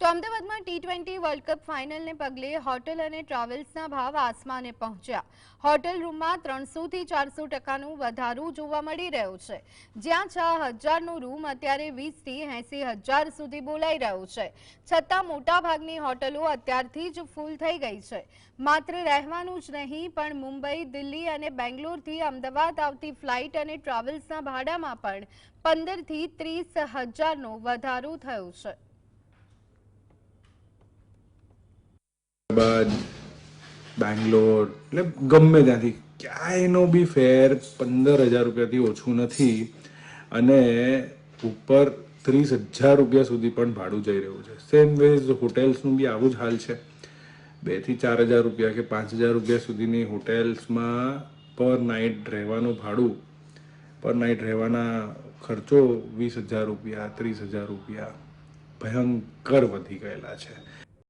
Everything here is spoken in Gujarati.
તો અમદાવાદમાં T20 વર્લ્ડ કપ ફાઇનલને પગલે હોટલ અને ટ્રાવેલ્સના ભાવ આસમાને પહોંચ્યા। હોટલ રૂમમાં 300 થી 400% વધારો જોવા મળી રહ્યો છે, જ્યાં 6000નો રૂમ અત્યારે 20 થી 80000 સુધી બોલાઈ રહ્યો છે। છતાં મોટાભાગની હોટલો અત્યારથી જ ફૂલ થઈ ગઈ છે। માત્ર રહેવાનું જ નહીં, પણ મુંબઈ, દિલ્હી અને બેંગ્લોરથી અમદાવાદ આવતી ફ્લાઇટ અને ટ્રાવેલ્સના ભાડામાં પણ 15 થી 30,000નો વધારો થયો છે। બેંગ્લોર એટલે ગમે ત્યાંથી ક્યાંયનો બી ફેર 15,000 રૂપિયાથી ઓછું નથી અને ઉપર 30,000 રૂપિયા સુધી પણ ભાડું જઈ રહ્યું છે। સેમ વેઝ હોટેલ્સનું બી આવું જ હાલ છે। 2 થી 4,000 રૂપિયા કે 5,000 રૂપિયા સુધીની હોટેલ્સમાં પર નાઇટ રહેવાનું ભાડું, પર નાઇટ રહેવાના ખર્ચો 20,000 રૂપિયા, 30,000 રૂપિયા ભયંકર વધી ગયેલા છે।